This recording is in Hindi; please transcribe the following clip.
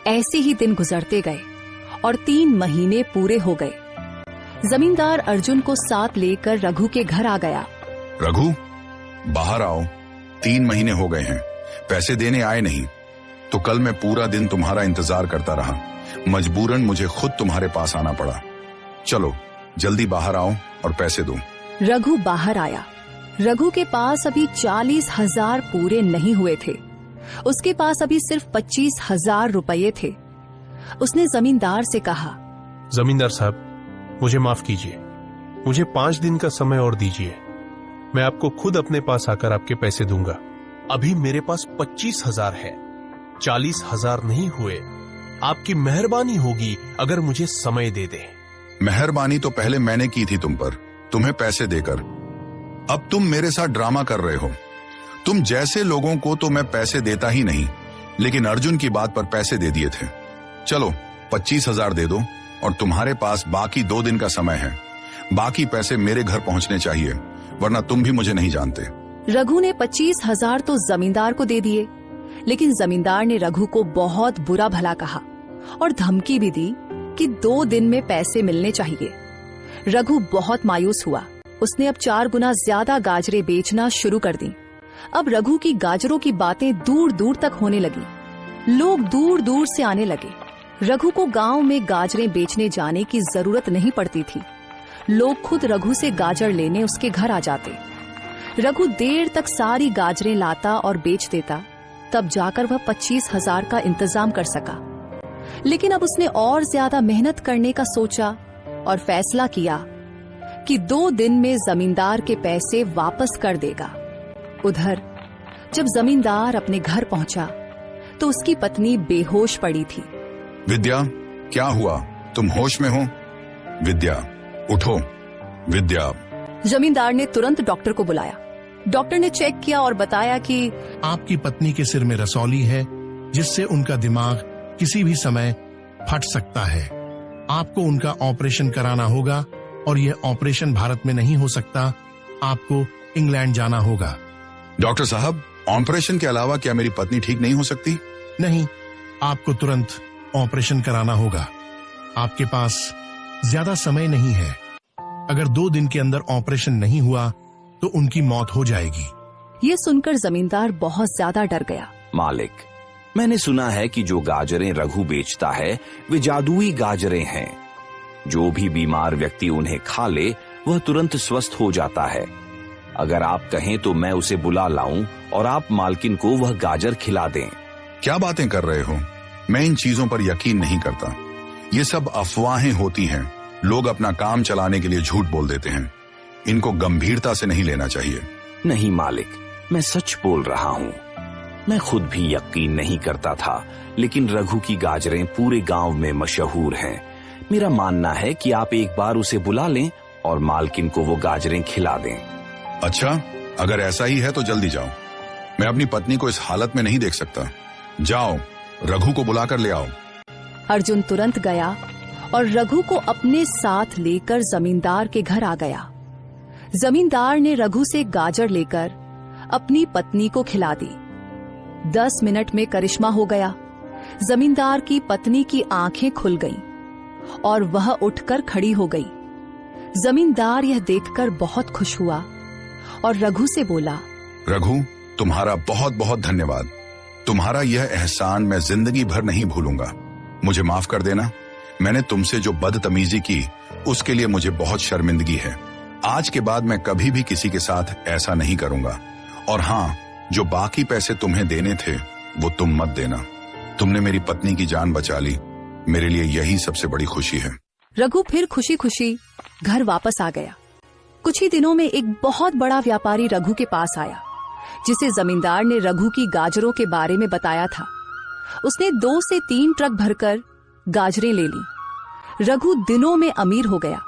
ऐसे ही दिन गुजरते गए और 3 महीने पूरे हो गए। जमींदार अर्जुन को साथ लेकर रघु के घर आ गया। रघु, बाहर आओ। 3 महीने हो गए हैं, पैसे देने आए नहीं, तो कल मैं पूरा दिन तुम्हारा इंतजार करता रहा। मजबूरन मुझे खुद तुम्हारे पास आना पड़ा। चलो जल्दी बाहर आओ और पैसे दो। रघु बाहर आया। रघु के पास अभी 40,000 पूरे नहीं हुए थे। उसके पास अभी सिर्फ 25,000 रुपये थे। उसने जमींदार से कहा, जमींदार साहब, मुझे माफ कीजिए, मुझे 5 दिन का समय और दीजिए। मैं आपको खुद अपने पास आकर आपके पैसे दूंगा। अभी मेरे पास 25,000 है, 40,000 नहीं हुए। आपकी मेहरबानी होगी अगर मुझे समय दे दें। मेहरबानी तो पहले मैंने की थी तुम पर, तुम्हें पैसे देकर। अब तुम मेरे साथ ड्रामा कर रहे हो। तुम जैसे लोगों को तो मैं पैसे देता ही नहीं, लेकिन अर्जुन की बात पर पैसे दे दिए थे। चलो 25,000 दे दो और तुम्हारे पास बाकी 2 दिन का समय है। बाकी पैसे मेरे घर पहुंचने चाहिए, वरना तुम भी मुझे नहीं जानते। रघु ने 25,000 तो जमींदार को दे दिए, लेकिन जमींदार ने रघु को बहुत बुरा भला कहा और धमकी भी दी कि 2 दिन में पैसे मिलने चाहिए। रघु बहुत मायूस हुआ। उसने अब 4 गुना ज्यादा गाजरें बेचना शुरू कर दी। अब रघु की गाजरों की बातें दूर दूर तक होने लगी। लोग दूर दूर से आने लगे। रघु को गांव में गाजरें बेचने जाने की जरूरत नहीं पड़ती थी। लोग खुद रघु से गाजर लेने उसके घर आ जाते। रघु देर तक सारी गाजरें लाता और बेच देता, तब जाकर वह 25,000 का इंतजाम कर सका। लेकिन अब उसने और ज्यादा मेहनत करने का सोचा और फैसला किया कि 2 दिन में जमींदार के पैसे वापस कर देगा। उधर जब जमींदार अपने घर पहुंचा तो उसकी पत्नी बेहोश पड़ी थी। विद्या, क्या हुआ? तुम होश में हो? विद्या, उठो। विद्या। जमींदार ने तुरंत डॉक्टर को बुलाया। डॉक्टर ने चेक किया और बताया कि आपकी पत्नी के सिर में रसौली है, जिससे उनका दिमाग किसी भी समय फट सकता है। आपको उनका ऑपरेशन कराना होगा और यह ऑपरेशन भारत में नहीं हो सकता। आपको इंग्लैंड जाना होगा। डॉक्टर साहब, ऑपरेशन के अलावा क्या मेरी पत्नी ठीक नहीं हो सकती? नहीं, आपको तुरंत ऑपरेशन कराना होगा। आपके पास ज्यादा समय नहीं है। अगर 2 दिन के अंदर ऑपरेशन नहीं हुआ तो उनकी मौत हो जाएगी। ये सुनकर जमींदार बहुत ज्यादा डर गया। मालिक, मैंने सुना है कि जो गाजरें रघु बेचता है वे जादुई गाजरें हैं। जो भी बीमार व्यक्ति उन्हें खा ले वह तुरंत स्वस्थ हो जाता है। अगर आप कहें तो मैं उसे बुला लाऊं और आप मालकिन को वह गाजर खिला दें। क्या बातें कर रहे हो? मैं इन चीजों पर यकीन नहीं करता। ये सब अफवाहें होती हैं। लोग अपना काम चलाने के लिए झूठ बोल देते हैं। इनको गंभीरता से नहीं लेना चाहिए। नहीं मालिक, मैं सच बोल रहा हूँ। मैं खुद भी यकीन नहीं करता था, लेकिन रघु की गाजरें पूरे गांव में मशहूर हैं। मेरा मानना है कि आप एक बार उसे बुला लें और मालकिन को वो गाजरें खिला दें। अच्छा, अगर ऐसा ही है तो जल्दी जाओ। मैं अपनी पत्नी को इस हालत में नहीं देख सकता। जाओ, रघु को बुलाकर ले आओ। अर्जुन तुरंत गया और रघु को अपने साथ लेकर जमींदार के घर आ गया। जमींदार ने रघु से गाजर लेकर अपनी पत्नी को खिला दी। 10 मिनट में करिश्मा हो गया। जमींदार की पत्नी की आंखें खुल गईं और वह उठकर खड़ी हो गई। जमींदार यह देखकर बहुत खुश हुआ और रघु से बोला, रघु, तुम्हारा बहुत बहुत धन्यवाद। तुम्हारा यह एहसान मैं जिंदगी भर नहीं भूलूंगा। मुझे माफ कर देना। मैंने तुमसे जो बदतमीजी की उसके लिए मुझे बहुत शर्मिंदगी है। आज के बाद मैं कभी भी किसी के साथ ऐसा नहीं करूंगा। और हाँ, जो बाकी पैसे तुम्हें देने थे वो तुम मत देना। तुमने मेरी पत्नी की जान बचा ली। मेरे लिए यही सबसे बड़ी खुशी है। रघु फिर खुशी खुशी घर वापस आ गया। कुछ ही दिनों में एक बहुत बड़ा व्यापारी रघु के पास आया, जिसे जमींदार ने रघु की गाजरों के बारे में बताया था। उसने 2 से 3 ट्रक भरकर गाजरें ले ली। रघु दिनों में अमीर हो गया।